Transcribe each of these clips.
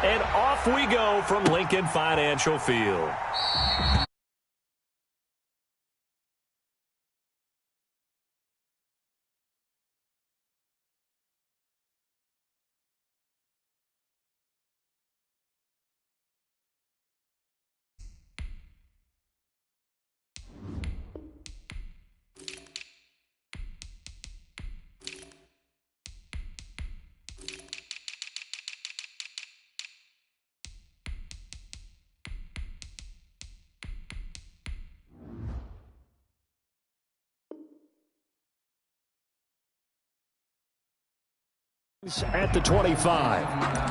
And off we go from Lincoln Financial Field. At the 25.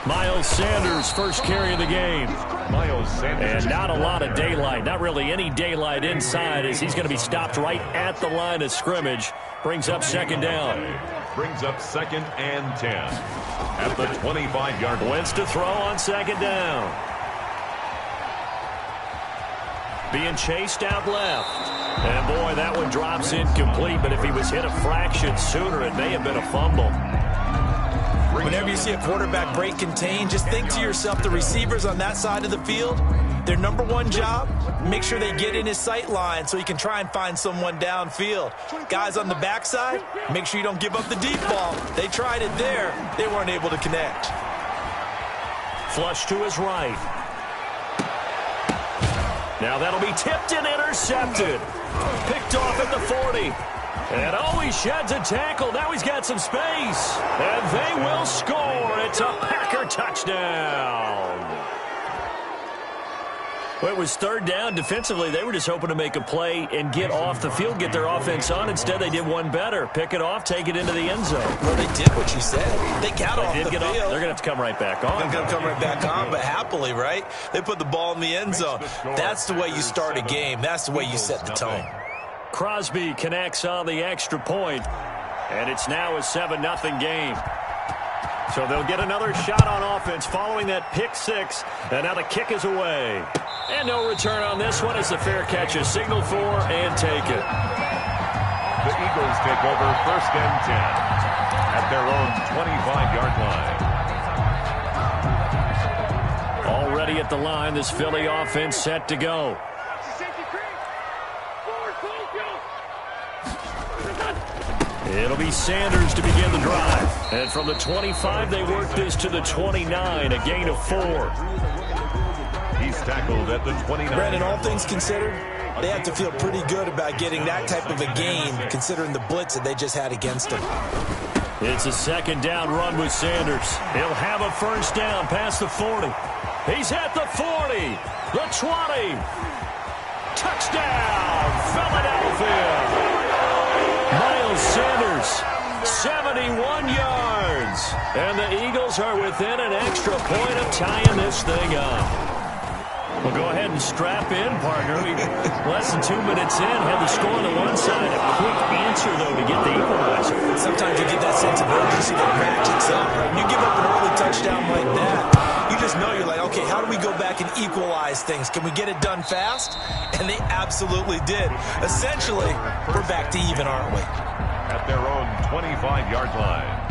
Miles Sanders, first carry of the game. Miles Sanders. And not a lot of daylight, not really any daylight inside, as he's going to be stopped right at the line of scrimmage. Brings up second down. Brings up 2nd and 10. At the 25-yard line. Wentz to throw on second down. Being chased out left. And boy, that one drops incomplete, but if he was hit a fraction sooner, it may have been a fumble. Whenever you see a quarterback break contain, just think to yourself, the receivers on that side of the field, their number one job, make sure they get in his sight line so he can try and find someone downfield. Guys on the backside, make sure you don't give up the deep ball. They tried it there. They weren't able to connect. Flush to his right. Now that'll be tipped and intercepted. Picked off at the 40. And he sheds a tackle. Now he's got some space. And they will score. It's a Packer touchdown. Well, it was third down. Defensively, they were just hoping to make a play and get off the field, get their offense on. Instead, they did one better. Pick it off, take it into the end zone. Well, they did what you said. They got off the field. They're going to have to come right back on. They're going to come right back on, but happily, right? They put the ball in the end zone. That's the way you start a game. That's the way you set the tone. Crosby connects on the extra point, and it's now a 7-0 game. So they'll get another shot on offense following that pick six, and now the kick is away. And no return on this one as the fair catch is signaled for and taken. The Eagles take over 1st and 10 at their own 25-yard line. Already at the line, this Philly offense set to go. It'll be Sanders to begin the drive. And from the 25, they work this to the 29, a gain of 4. He's tackled at the 29. Brandon, all things considered, they have to feel pretty good about getting that type of a gain, considering the blitz that they just had against them. It's a second down run with Sanders. He'll have a first down past the 40. He's at the 40, the 20. Touchdown, Philadelphia. Miles Sanders, 71 yards. And the Eagles are within an extra point of tying this thing up. Well, go ahead and strap in, partner. Less than 2 minutes in, had the score on the one side. A quick answer, though, to get the equalizer. Sometimes you get that sense of urgency that ratchets up. Right? When you give up an early touchdown like that, you just know you're like, okay, how do we go back and equalize things? Can we get it done fast? And they absolutely did. Essentially, we're back to even, aren't we? At their own 25-yard line.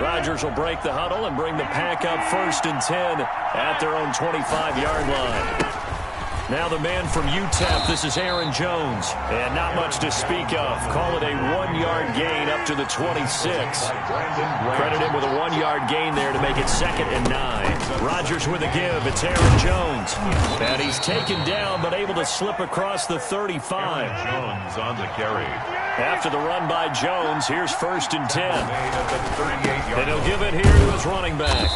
Rodgers will break the huddle and bring the pack up 1st and 10 at their own 25-yard line. Now the man from UTEP, this is Aaron Jones. And not much to speak of. Call it a 1-yard gain up to the 26. Credit him with a 1-yard gain there to make it 2nd and 9. Rodgers with a give. It's Aaron Jones. And he's taken down but able to slip across the 35. Aaron Jones on the carry. After the run by Jones, here's 1st and 10. And he'll give it here to his running back.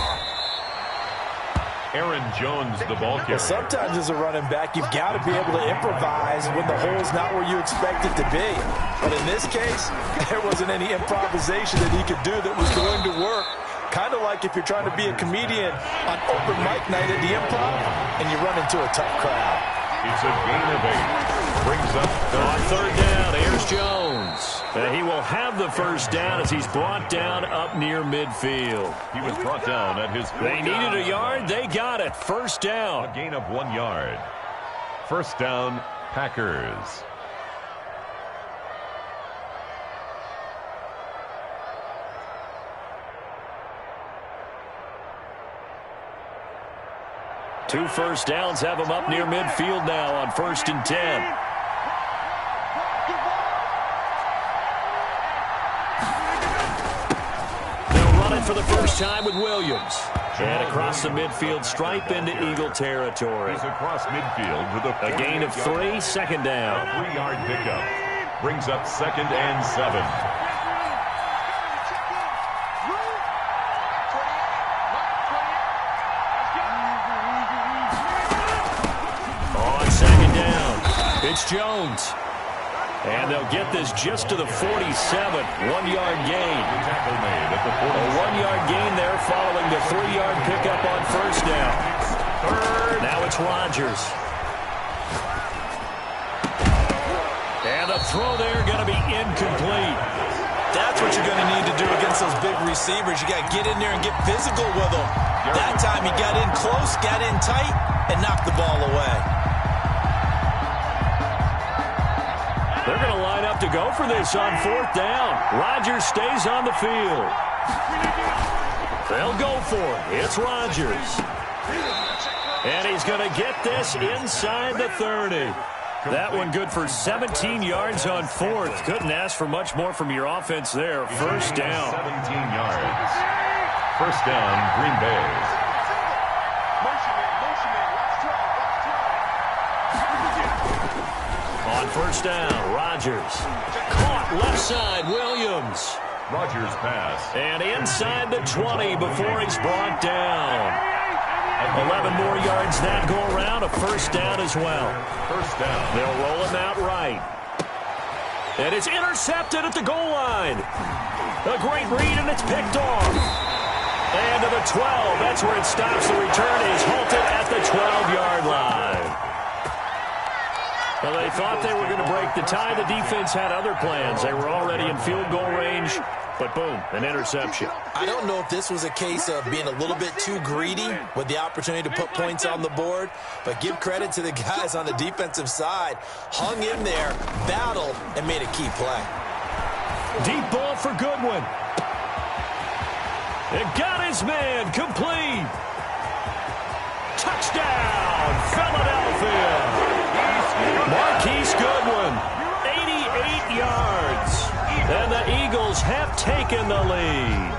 Aaron Jones, the ball carrier. Well, sometimes as a running back, you've got to be able to improvise when the hole's not where you expect it to be. But in this case, there wasn't any improvisation that he could do that was going to work. Kind of like if you're trying to be a comedian on open mic night at the Improv and you run into a tough crowd. It's a gain of 8. Brings up on 3rd down, here's Jones. He will have the 1st down as he's brought down up near midfield. He was brought down at his 4 They needed a yard. They got it. 1st down. A gain of 1 yard. 1st down, Packers. Two 1st downs have him up near midfield now on 1st and 10. They'll run it for the first time with Williams. And across the midfield stripe into Eagle territory. He's across midfield with a gain of 3, 2nd down. A 3-yard pickup. Brings up 2nd and 7. It's Jones. And they'll get this just to the 47. 1-yard gain. A 1-yard gain there following the 3-yard pickup on 1st down. Now it's Rodgers. And the throw there going to be incomplete. That's what you're going to need to do against those big receivers. You got to get in there and get physical with them. That time he got in close, got in tight, and knocked the ball away. They're going to line up to go for this on 4th down. Rodgers stays on the field. They'll go for it. It's Rodgers. And he's going to get this inside the 30. That one good for 17 yards on 4th. Couldn't ask for much more from your offense there. 1st down. 17 yards. 1st down, Green Bay. On 1st down, Rodgers. Caught left side, Williams. Rodgers pass. And inside the 20 before he's brought down. 11 more yards that go around. A 1st down as well. 1st down. They'll roll him out right. And it's intercepted at the goal line. A great read, and it's picked off. And to the 12. That's where it stops. The return is halted at the 12-yard line. Well, they thought they were going to break the tie. The defense had other plans. They were already in field goal range, but boom, an interception. I don't know if this was a case of being a little bit too greedy with the opportunity to put points on the board, but give credit to the guys on the defensive side. Hung in there, battled, and made a key play. Deep ball for Goodwin. It got his man complete. Touchdown, Philadelphia. Marquise Goodwin, 88 yards. And the Eagles have taken the lead.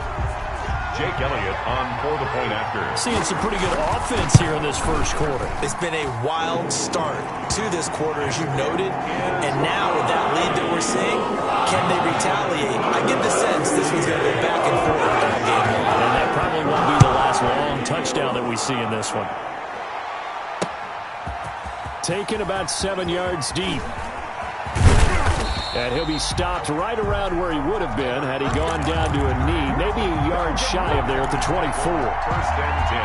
Jake Elliott on for the point after. Seeing some pretty good offense here in this 1st quarter. It's been a wild start to this quarter, as you noted. And now with that lead that we're seeing, can they retaliate? I get the sense this one's going to go back and forth all game long. And that probably won't be the last long touchdown that we see in this one. Taken about 7 yards deep. And he'll be stopped right around where he would have been had he gone down to a knee. Maybe a yard shy of there at the 24. 1st and 10.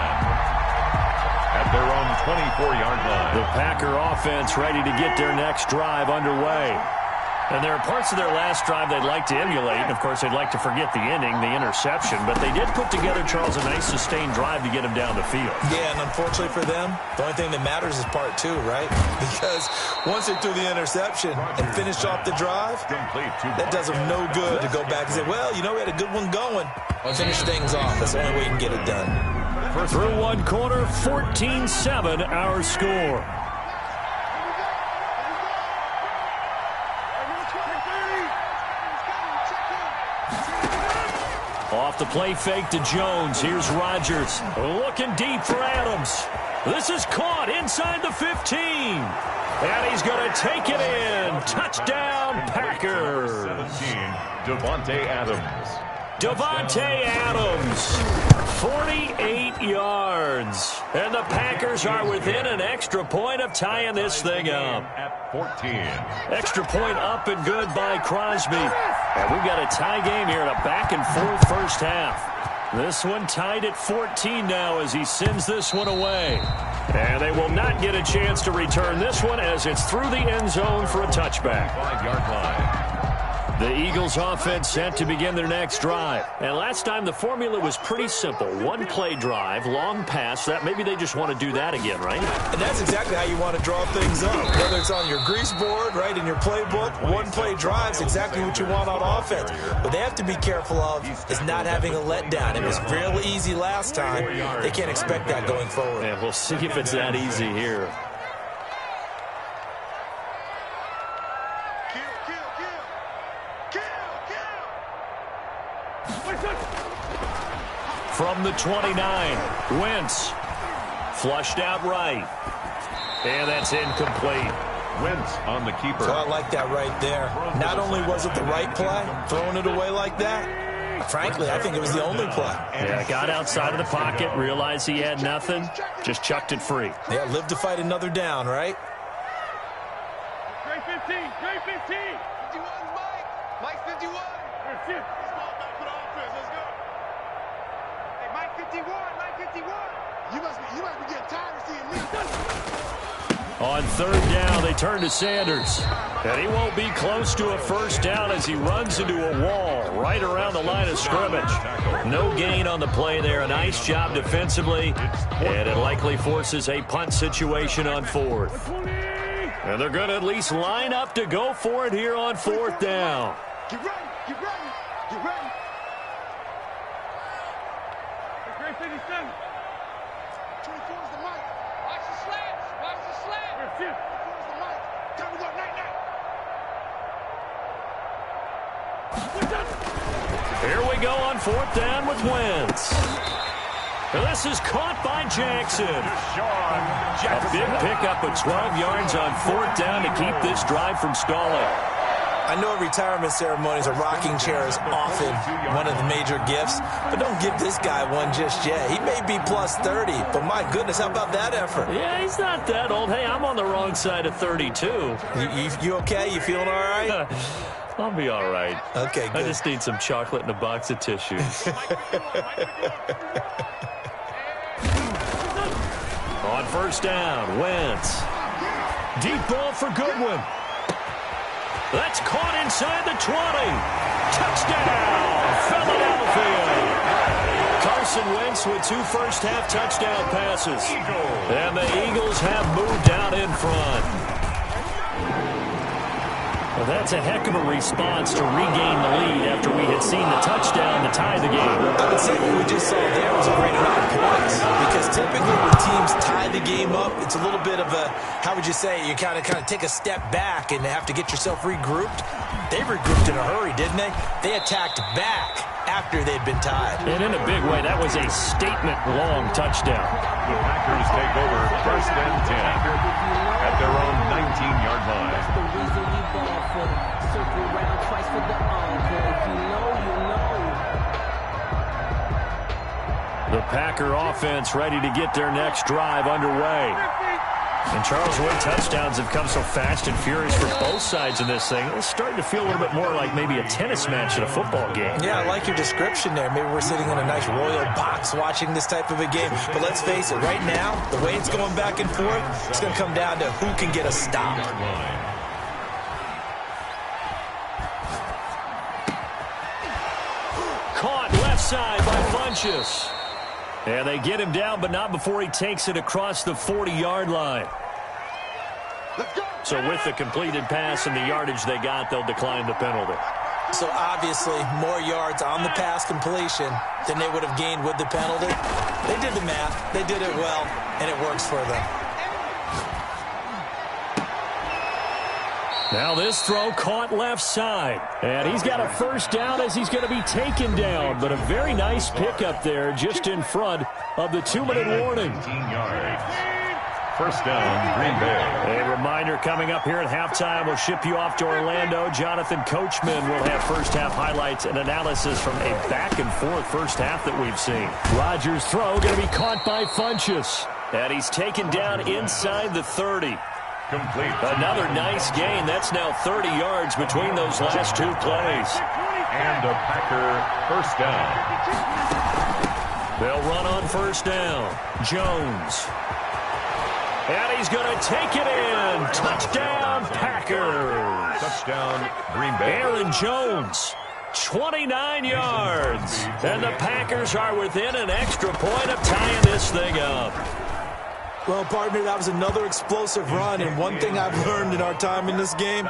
At their own 24-yard line. The Packer offense ready to get their next drive underway. And there are parts of their last drive they'd like to emulate. And, of course, they'd like to forget the ending, the interception. But they did put together, Charles, a nice sustained drive to get him down the field. Yeah, and unfortunately for them, the only thing that matters is part 2, right? Because once they threw the interception and finished off the drive, that does them no good to go back and say, well, you know, we had a good one going. Finish things off. That's the only way you can get it done. Through one quarter, 14-7 our score. off the play fake to Jones. Here's Rodgers looking deep for Adams. This is caught inside the 15. And he's going to take it in. Touchdown, Packers. 17, Davante Adams. Davante Adams, 48 yards. And the Packers are within an extra point of tying this thing up. At 14. Extra point up and good by Crosby. And we've got a tie game here in a back-and-forth first half. This one tied at 14 now as he sends this one away. And they will not get a chance to return this one as it's through the end zone for a touchback. 5-yard line. The Eagles offense set to begin their next drive. And last time the formula was pretty simple. One play drive, long pass. That maybe they just want to do that again, right? And that's exactly how you want to draw things up. Whether it's on your grease board, right, in your playbook, one play drive is exactly what you want on offense. What they have to be careful of is not having a letdown. It was real easy last time. They can't expect that going forward. And we'll see if it's that easy here. From the 29, Wentz flushed out right. And that's incomplete. Wentz on the keeper. So I like that right there. Not only was it the right play, throwing it away like that, frankly, I think it was the only play. Yeah, got outside of the pocket, realized he had nothing, just chucked it free. Yeah, live to fight another down, right? Great 15, great 15. 51, Mike. Mike 51. Let's go. Hey, Mike 51, Mike 51. You must be getting tired of seeing me. On third down, they turn to Sanders. And he won't be close to a first down as he runs into a wall right around the line of scrimmage. No gain on the play there. A nice job defensively. And it likely forces a punt situation on fourth. And they're going to at least line up to go for it here on fourth down. Get ready, get ready, get ready. Great 57. 24 is the mic. Watch the slants, watch the slants. 24 is the mic. Time to go, night, night. Here we go on fourth down with Wentz. This is caught by Jackson. A big pickup of 12 yards on fourth down to keep this drive from stalling. I know at retirement ceremonies, a rocking chair is often one of the major gifts, but don't give this guy one just yet. He may be plus 30, but my goodness, how about that effort? Yeah, he's not that old. Hey, I'm on the wrong side of 32. You okay? You feeling all right? I'll be all right. Okay, good. I just need some chocolate and a box of tissues. On first down, Wentz. Deep ball for Goodwin. That's caught inside the 20. Touchdown, Philadelphia. Carson Wentz with 2 first-half touchdown passes. And the Eagles have moved out in front. Well, that's a heck of a response to regain the lead after we had seen the touchdown to tie the game. I would say what we just saw there was a great amount of points, because typically when teams tie the game up, it's a little bit of a, how would you say, you kind of take a step back and have to get yourself regrouped. They regrouped in a hurry, didn't they? They attacked back after they'd been tied. And in a big way, that was a statement-long touchdown. The Packers take over first and 10 at their own 19-yard line. The Packer offense ready to get their next drive underway. And Charles, Wood touchdowns have come so fast and furious for both sides of this thing. It's starting to feel a little bit more like maybe a tennis match at a football game. Yeah, I like your description there. Maybe we're sitting in a nice royal box watching this type of a game. But let's face it, right now, the way it's going back and forth, it's going to come down to who can get a stop. Caught left side by Funchess. And they get him down, but not before he takes it across the 40-yard line. So with the completed pass and the yardage they got, they'll decline the penalty. So obviously, more yards on the pass completion than they would have gained with the penalty. They did the math. They did it well, and it works for them. Now this throw caught left side. And he's got a first down as he's going to be taken down. But a very nice pickup there just in front of the 2-minute warning. 19 yards. First down, Green Bay. A reminder coming up here at halftime. We'll ship you off to Orlando. Jonathan Coachman will have first-half highlights and analysis from a back-and-forth first half that we've seen. Rodgers' throw going to be caught by Funchess. And he's taken down inside the 30. Complete. Another nice gain. That's now 30 yards between those last two plays. And a Packer first down. They'll run on first down. Jones. And he's going to take it in. Touchdown, Packers. Touchdown, Green Bay. Aaron Jones, 29 yards. And the Packers are within an extra point of tying this thing up. Well, partner, that was another explosive run, and one thing I've learned in our time in this game,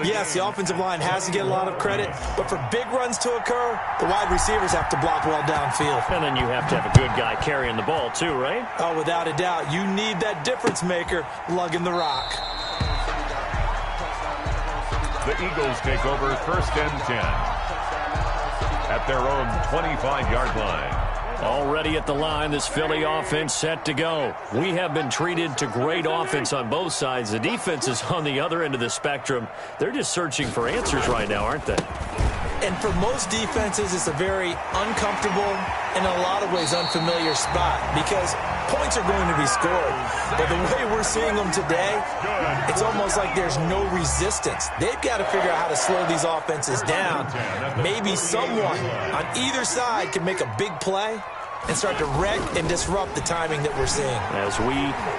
yes, the offensive line has to get a lot of credit, but for big runs to occur, the wide receivers have to block well downfield. And then you have to have a good guy carrying the ball too, right? Oh, without a doubt. You need that difference maker lugging the rock. The Eagles take over first and 10 at their own 25-yard line. Already at the line, this Philly offense set to go. We have been treated to great offense on both sides. The defense is on the other end of the spectrum. They're just searching for answers right now, aren't they? And for most defenses, it's a very uncomfortable and in a lot of ways unfamiliar spot because points are going to be scored. But the way we're seeing them today, it's almost like there's no resistance. They've got to figure out how to slow these offenses down. Maybe someone on either side can make a big play and start to wreck and disrupt the timing that we're seeing. As we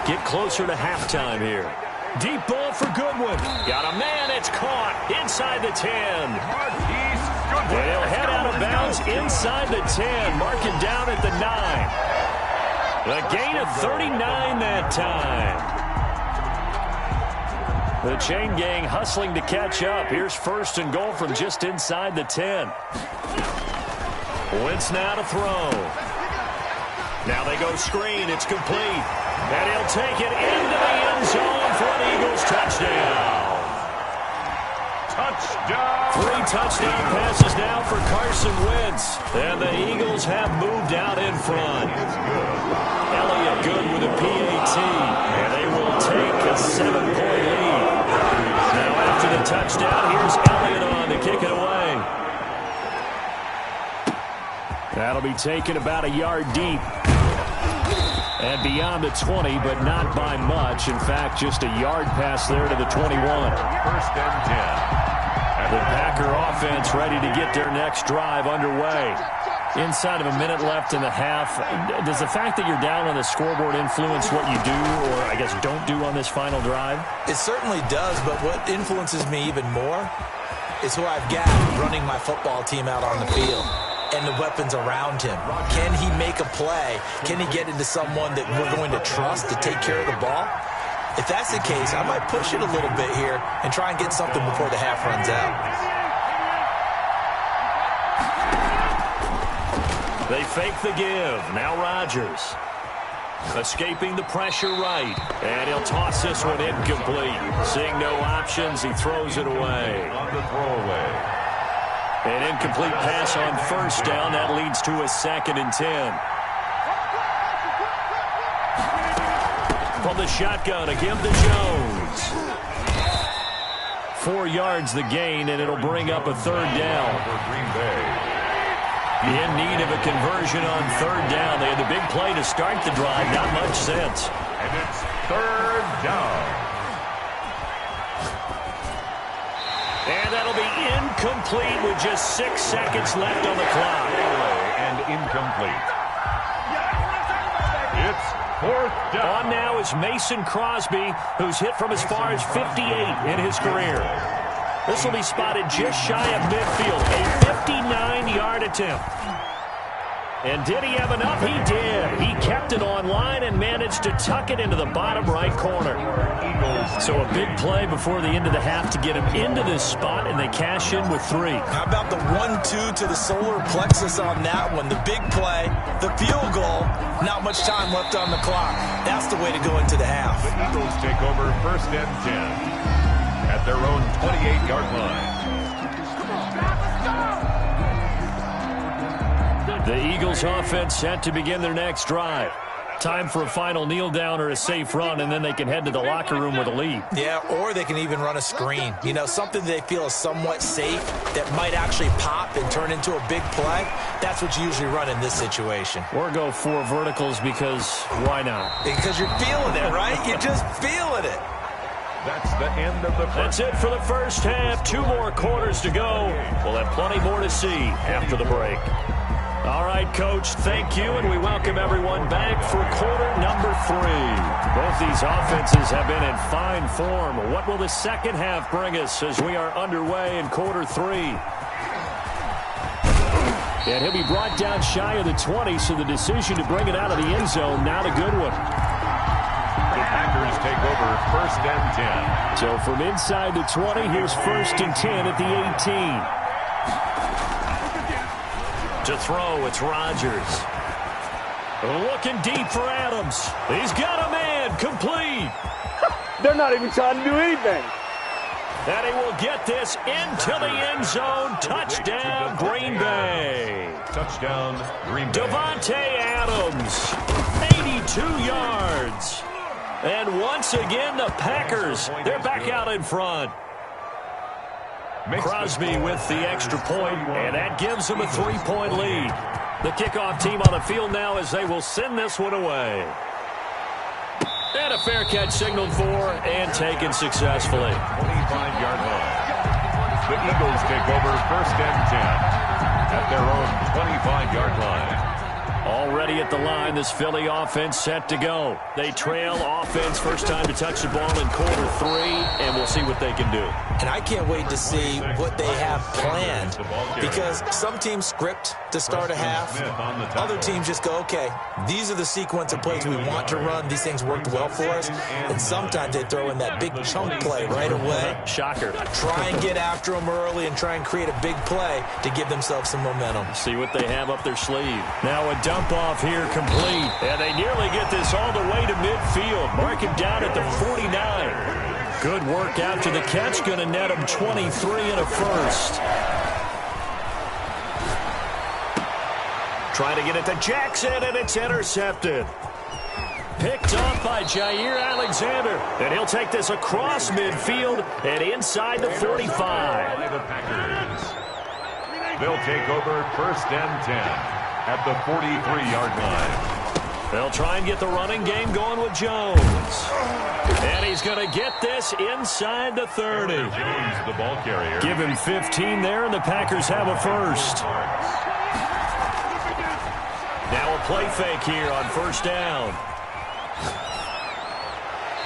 get closer to halftime here. Deep ball for Goodwin. Got a man, it's caught inside the 10. They'll head out of bounds inside the 10. Mark it down at the 9. A gain of 39 that time. The chain gang hustling to catch up. Here's first and goal from just inside the 10. Wentz now to throw. Now they go screen. It's complete. And he'll take it into the end zone for an Eagles touchdown. Touchdown! 3 touchdown passes now for Carson Wentz. And the Eagles have moved out in front. Elliott good with a PAT. And they will take a 7-point lead. Now after the touchdown, here's Elliott on to kick it away. That'll be taken about a yard deep. And beyond the 20, but not by much. In fact, just a yard pass there to the 21. First and 10. The Packer offense ready to get their next drive underway. Inside of a minute left in the half, does the fact that you're down on the scoreboard influence what you do, or I guess don't do on this final drive? It certainly does, but what influences me even more is who I've got running my football team out on the field and the weapons around him. Can he make a play? Can he get into someone that we're going to trust to take care of the ball? If that's the case, I might push it a little bit here and try and get something before the half runs out. They fake the give. Now Rodgers. Escaping the pressure right. And he'll toss this one incomplete. Seeing no options, he throws it away. On the throwaway. An incomplete pass on first down. That leads to a 2nd and 10. From the shotgun, a give to Jones. 4 yards the gain, and it'll bring up a 3rd down. Green Bay. In need of a conversion on 3rd down. They had the big play to start the drive. Not much sense. And it's 3rd down. And that'll be incomplete with just 6 seconds left on the clock. And incomplete. It's 4th down. On now is Mason Crosby, who's hit from as far as 58 in his career. This will be spotted just shy of midfield. A 59-yard attempt. And did he have enough? He did. He kept it on line and managed to tuck it into the bottom right corner. So a big play before the end of the half to get him into this spot, and they cash in with 3. How about the 1-2 to the solar plexus on that one? The big play, the field goal, not much time left on the clock. That's the way to go into the half. The Eagles take over first and 10 at their own 28-yard line. The Eagles offense set to begin their next drive. Time for a final kneel down or a safe run, and then they can head to the locker room with a lead. Yeah, or they can even run a screen. You know, something they feel is somewhat safe that might actually pop and turn into a big play. That's what you usually run in this situation. Or go 4 verticals because why not? Because you're feeling it, right? You're just feeling it. That's the end of the first. That's it for the first half. 2 more quarters to go. We'll have plenty more to see after the break. All right, Coach, thank you, and we welcome everyone back for quarter number 3. Both these offenses have been in fine form. What will the second half bring us as we are underway in quarter 3? And he'll be brought down shy of the 20, so the decision to bring it out of the end zone, not a good one. The Packers take over 1st and 10. So from inside the 20, here's 1st and 10 at the 18. To throw, it's Rodgers. Looking deep for Adams. He's got a man, complete. They're not even trying to do anything. And he will get this into the end zone. Touchdown, Green Bay. Touchdown, Green Bay. Davante Adams, 82 yards. And once again, the Packers, they're back out in front. Crosby with the extra point, and that gives them a 3-point lead. The kickoff team on the field now as they will send this one away. And a fair catch signaled for and taken successfully. 25-yard line. The Eagles take over 1st and 10 at their own 25-yard line. Already at the line, this Philly offense set to go. They trail offense, first time to touch the ball in quarter 3, and we'll see what they can do. And I can't wait to see what they have planned, because some teams script to start a half. Other teams just go, okay, these are the sequence of plays we want to run. These things worked well for us. And sometimes they throw in that big chunk play right away. Shocker. Try and get after them early and try and create a big play to give themselves some momentum. See what they have up their sleeve. Now a dump off here complete. And they nearly get this all the way to midfield. Mark him down at the 49. Good work after the catch. Going to net him 23 and a first. Trying to get it to Jackson, and it's intercepted. Picked off by Jair Alexander. And he'll take this across midfield and inside the 45. The Packers. They'll take over 1st and 10 at the 43-yard line. They'll try and get the running game going with Jones. And he's going to get this inside the 30. Jones, the ball carrier. Give him 15 there, and the Packers have a first. Now a play fake here on 1st down.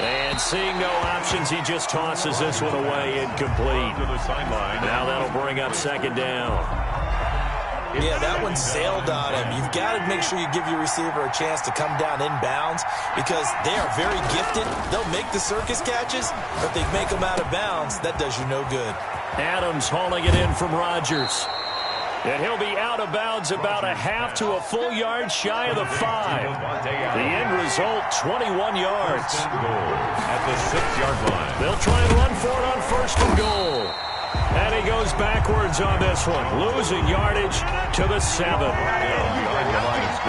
And seeing no options, he just tosses this one away incomplete. To the sideline. Now that'll bring up 2nd down. Yeah, that one sailed on him. You've got to make sure you give your receiver a chance to come down inbounds, because they are very gifted. They'll make the circus catches, but they make them out of bounds. That does you no good. Adams hauling it in from Rodgers. And he'll be out of bounds about a half to a full yard shy of the 5. The end result, 21 yards. At the 6-yard line. They'll try and run for it on 1st and goal. And he goes backwards on this one, losing yardage to the 7.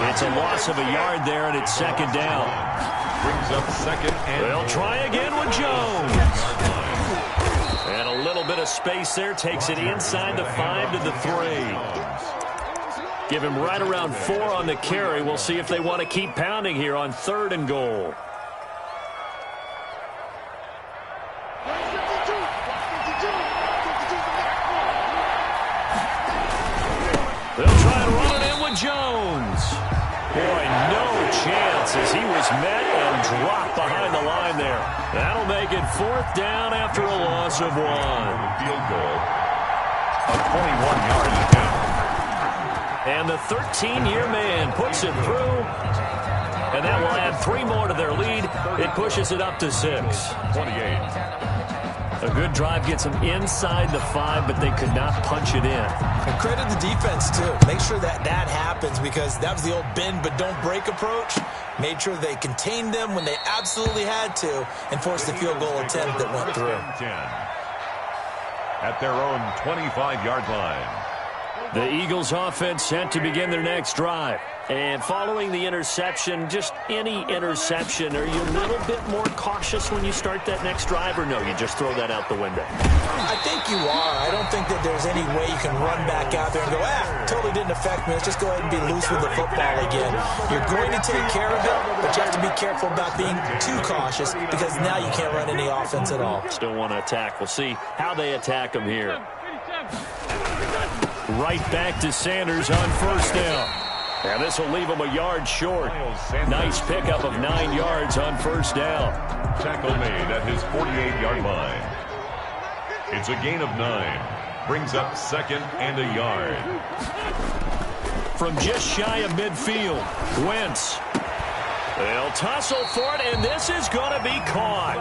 It's a loss of a yard there, and it's 2nd down. Brings up 2nd and They'll try again with Jones. And a little bit of space there, takes it inside the 5 to the 3. Give him right around 4 on the carry. We'll see if they want to keep pounding here on 3rd and goal. They'll try to run it in with Jones. Boy, no chance as he was met and dropped behind the line there. That'll make it 4th down after a loss of 1. Field goal. A 21-yard attempt. And the 13-year man puts it through. And that will add 3 more to their lead. It pushes it up to 6. 28. A good drive gets them inside the 5, but they could not punch it in. And credit the defense, too. Make sure that happens, because that was the old bend but don't break approach. Made sure they contained them when they absolutely had to and forced the field goal attempt that went through. at their own 25-yard line. The Eagles offense set to begin their next drive. And following the interception, just any interception, are you a little bit more cautious when you start that next drive, or no, you just throw that out the window? I think you are. I don't think that there's any way you can run back out there and go, totally didn't affect me. Let's just go ahead and be loose with the football again. You're going to take care of it, but you have to be careful about being too cautious because now you can't run any offense at all. Still want to attack. We'll see how they attack them here. Right back to Sanders on first down. And this will leave him a yard short. Nice pickup of 9 yards on first down. Tackle made at his 48-yard line. It's a gain of 9. Brings up second and a yard. From just shy of midfield, Wentz. They'll tussle for it, and this is going to be caught.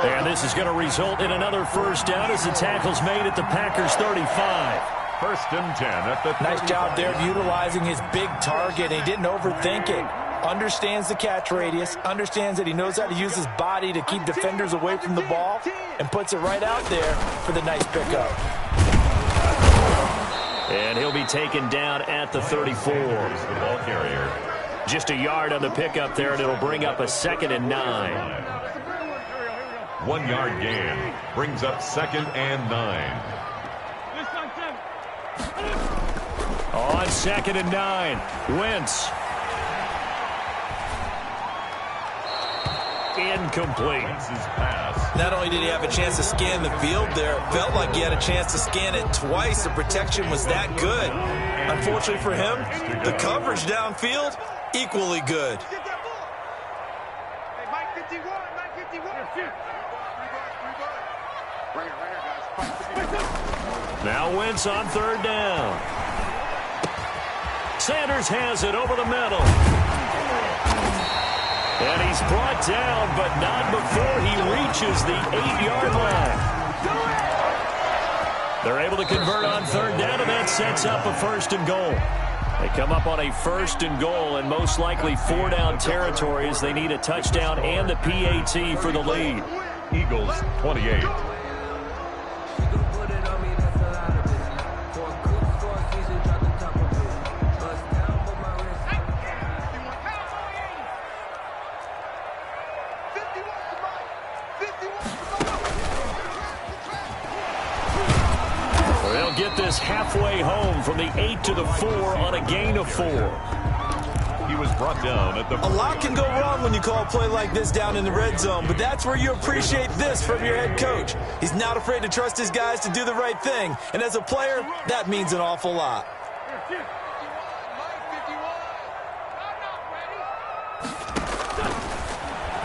And this is going to result in another first down as the tackle's made at the Packers' 35. First and 10 at the 35. Nice job there of utilizing his big target. He didn't overthink it. Understands the catch radius. Understands that he knows how to use his body to keep defenders away from the ball. And puts it right out there for the nice pickup. And he'll be taken down at the 34. The ball carrier. Just a yard on the pickup there, and it'll bring up a 2nd and 9. 1 yard gain. Brings up 2nd and 9. On 2nd and 9, Wentz. Incomplete. Wentz's pass. Not only did he have a chance to scan the field there, it felt like he had a chance to scan it twice. The protection was that good. Unfortunately for him, the coverage downfield, equally good. Now Wentz on 3rd down. Sanders has it over the middle. And he's brought down, but not before he reaches the 8-yard line. They're able to convert on 3rd down, and that sets up a 1st and goal. They come up on a 1st and goal, and most likely 4-down territory as they need a touchdown and the PAT for the lead. Eagles 28. Get this halfway home from the 8 to the 4 on a gain of 4. He was brought down at the... A lot can go wrong when you call a play like this down in the red zone, but that's where you appreciate this from your head coach. He's not afraid to trust his guys to do the right thing, and as a player, that means an awful lot.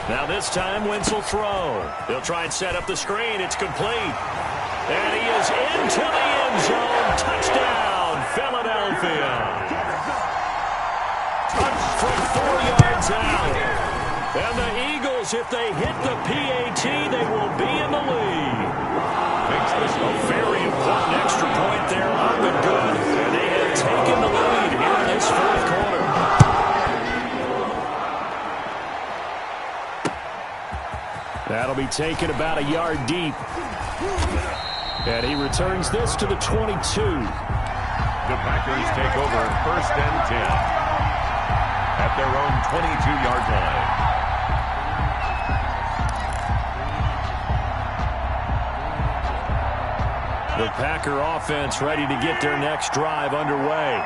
Now this time, Wentz will throw. They'll try and set up the screen. It's complete. And he is into the end zone. Touchdown, Philadelphia. Touch from 4 yards out. And the Eagles, if they hit the PAT, they will be in the lead. Makes this a very important extra point there, up and good. And they have taken the lead here in this 4th quarter. That'll be taken about a yard deep. And he returns this to the 22. The Packers take over 1st and 10 at their own 22-yard line. The Packer offense ready to get their next drive underway.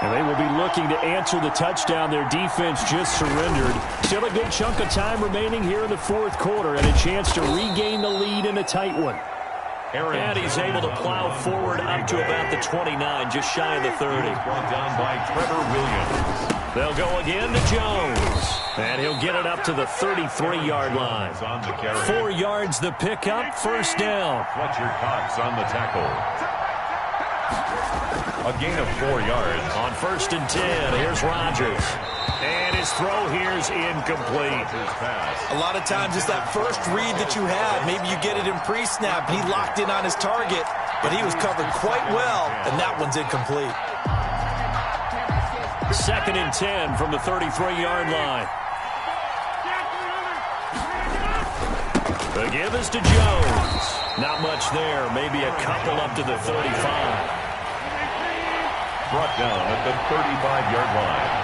And they will be looking to answer the touchdown their defense just surrendered. Still a good chunk of time remaining here in the 4th quarter and a chance to regain the lead in a tight one. And he's able to plow forward up to about the 29, just shy of the 30. Brought down by Trevor Williams. They'll go again to Jones. And he'll get it up to the 33-yard line. 4 yards the pickup, 1st down. Fletcher Cox on the tackle. A gain of 4 yards. On 1st and 10, here's Rodgers. And his throw here's incomplete. A lot of times it's that first read that you had. Maybe you get it in pre-snap, and he locked in on his target, but he was covered quite well, and that one's incomplete. 2nd and 10 from the 33-yard line. The give is to Jones. Not much there. Maybe a couple up to the 35. Brought down at the 35-yard line.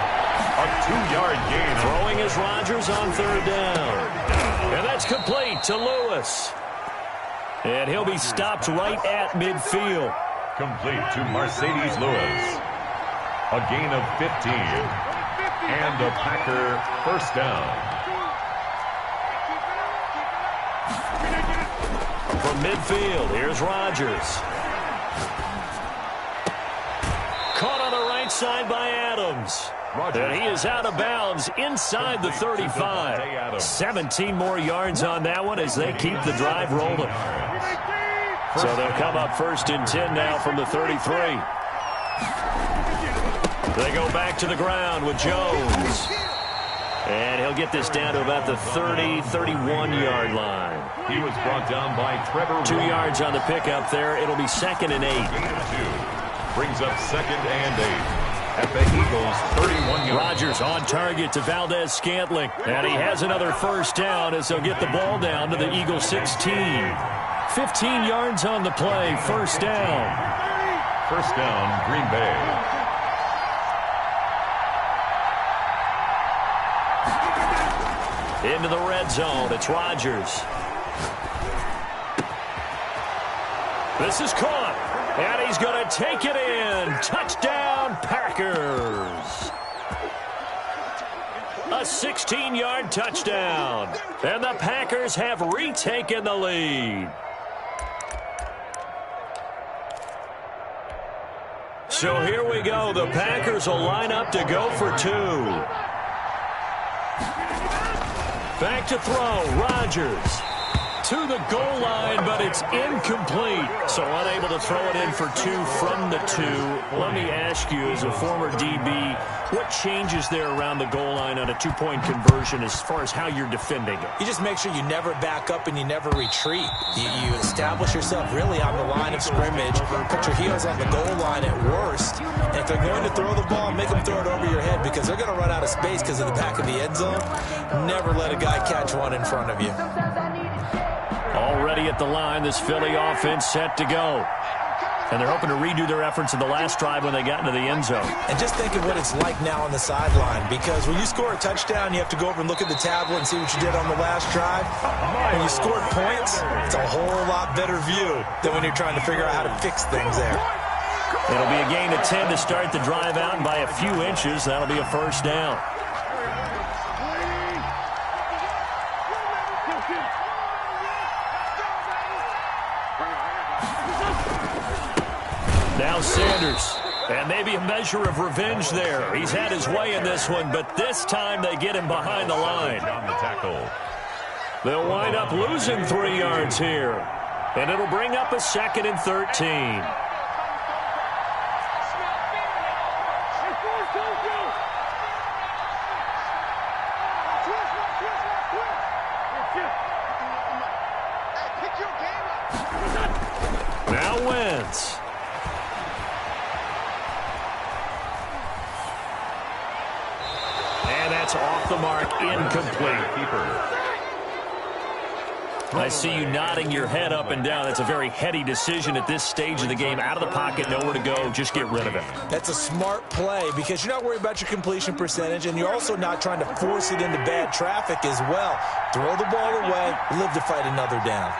A 2-yard gain. Throwing is Rodgers on third down. And that's complete to Lewis. And he'll be stopped right at midfield. Complete to Mercedes Lewis. A gain of 15. And a Packer first down. From midfield, here's Rodgers. Caught on the right side by Adams. And he is out of bounds inside the 35. 17 more yards on that one as they keep the drive rolling. So they'll come up first and 10 now from the 33. They go back to the ground with Jones. And he'll get this down to about the 30, 31-yard line. He was brought down by Trevor. 2 yards on the pickup there. It'll be second and 8. Brings up second and 8. At the Eagles' 31-yard. Rodgers on target to Valdez-Scantling. And he has another first down as they'll get the ball down to the Eagles' 16. 15 yards on the play. First down. First down, Green Bay. Into the red zone. It's Rodgers. This is caught. And he's going to take it in. Touchdown, Packers. A 16-yard touchdown. And the Packers have retaken the lead. So here we go. The Packers will line up to go for 2. Back to throw. Rodgers. To the goal line, but it's incomplete. So unable to throw it in for 2 from the 2. Let me ask you, as a former DB, what changes there around the goal line on a 2-point conversion as far as how you're defending it? You just make sure you never back up and you never retreat. You establish yourself really on the line of scrimmage, put your heels on the goal line at worst, and if they're going to throw the ball, make them throw it over your head because they're going to run out of space because of the back of the end zone. Never let a guy catch one in front of you. Already at the line, this Philly offense set to go. And they're hoping to redo their efforts in the last drive when they got into the end zone. And just think of what it's like now on the sideline, because when you score a touchdown, you have to go over and look at the tablet and see what you did on the last drive. When you scored points, it's a whole lot better view than when you're trying to figure out how to fix things there. It'll be a gain of 10 to start the drive out, and by a few inches, that'll be a first down. Now Sanders, and maybe a measure of revenge there. He's had his way in this one, but this time they get him behind the line. On the tackle. They'll wind up losing 3 yards here, and it'll bring up a second and 13. Now Wentz. And that's off the mark, incomplete. I see you nodding your head up and down. That's a very heady decision at this stage of the game. Out of the pocket, nowhere to go. Just get rid of it. That's a smart play because you're not worried about your completion percentage, and you're also not trying to force it into bad traffic as well. Throw the ball away, live to fight another down.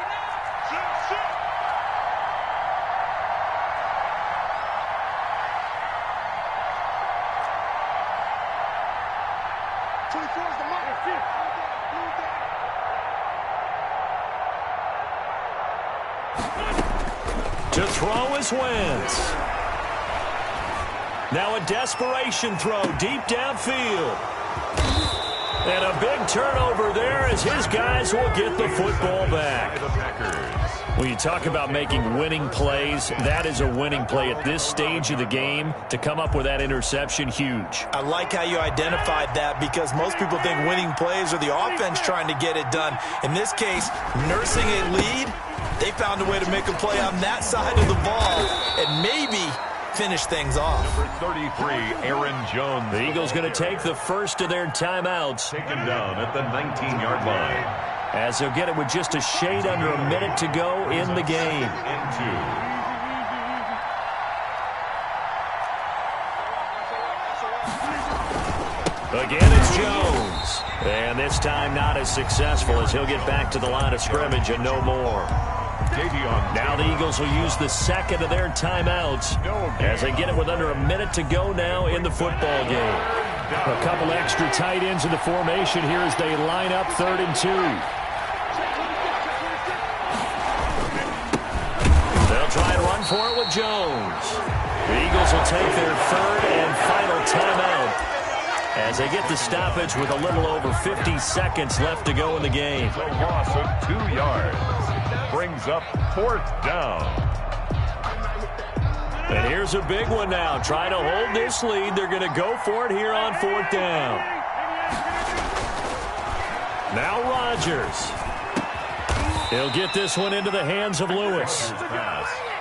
To throw is Wentz. Now a desperation throw deep downfield. And a big turnover there as his guys will get the football back. When you talk about making winning plays, that is a winning play at this stage of the game. To come up with that interception, huge. I like how you identified that because most people think winning plays are the offense trying to get it done. In this case, nursing a lead, they found a way to make a play on that side of the ball and maybe finish things off. Number 33, Aaron Jones. The Eagles going to take the first of their timeouts. Taken down at the 19-yard line. as they'll get it with just a shade under a minute to go in the game. Again, it's Jones. And this time not as successful as he'll get back to the line of scrimmage and no more. Now the Eagles will use the second of their timeouts as they get it with under a minute to go now in the football game. A couple extra tight ends in the formation here as they line up 3rd and 2. They'll try and run for it with Jones. The Eagles will take their 3rd and final timeout as they get the stoppage with a little over 50 seconds left to go in the game. A loss of 2 yards. Brings up 4th down. And here's a big one now. Trying to hold this lead. They're going to go for it here on 4th down. Now Rodgers. He'll get this one into the hands of Lewis.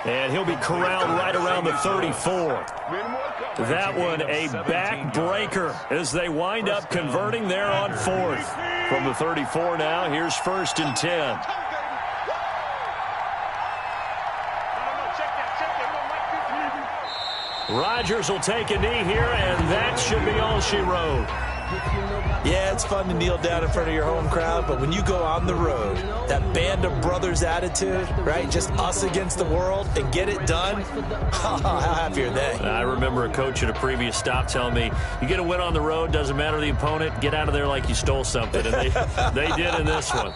And he'll be corralled right around the 34. That one a backbreaker as they wind up converting there on 4th. From the 34 now, here's 1st and 10. Rodgers will take a knee here, and that should be all she wrote. Yeah, it's fun to kneel down in front of your home crowd, but when you go on the road, that band of brothers attitude, right, just us against the world, and get it done, how happy are they? I remember a coach at a previous stop telling me, you get a win on the road, doesn't matter the opponent, get out of there like you stole something, and they did in this one.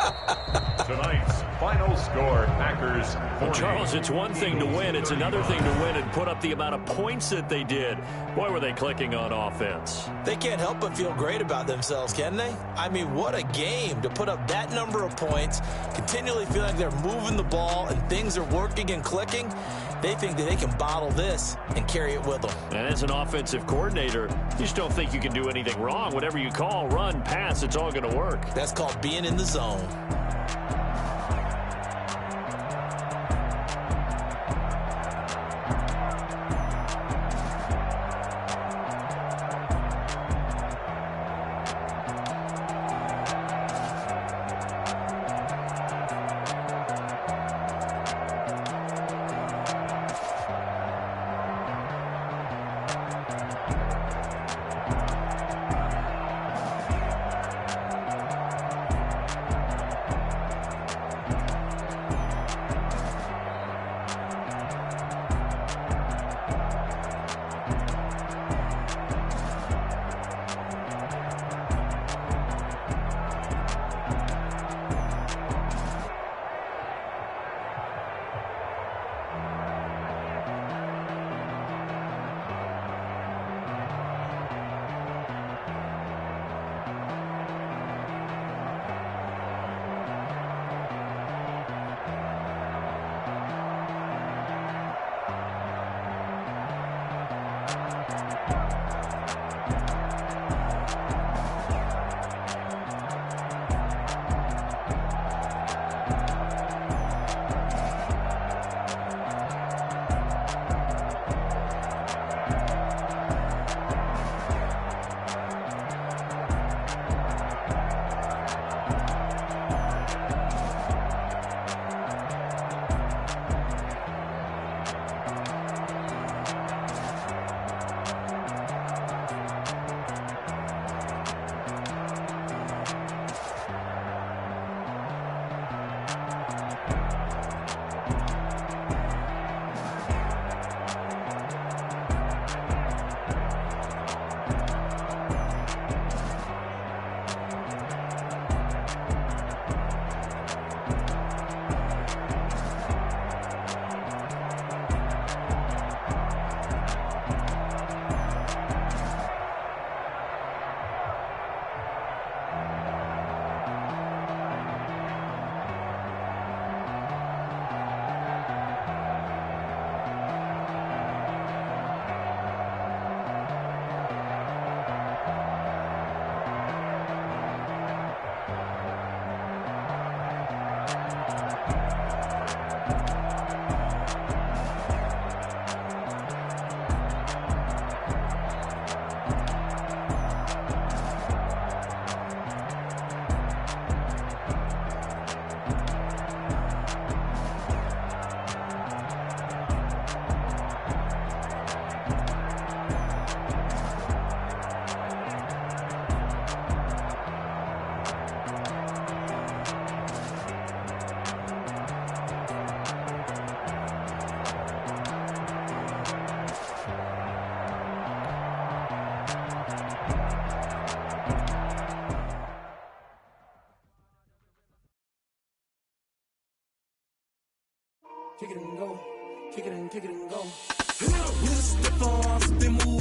Tonight's final score, Packers 40. Well, Charles, it's one thing to win. It's another thing to win and put up the amount of points that they did. Boy, were they clicking on offense. They can't help but feel great about themselves, can they? I mean, what a game to put up that number of points, continually feel like they're moving the ball and things are working and clicking. They think that they can bottle this and carry it with them. And as an offensive coordinator, you just don't think you can do anything wrong. Whatever you call, run, pass, it's all going to work. That's called being in the zone. Kick it and go. Kick it and go. With a stiff arm, spin move.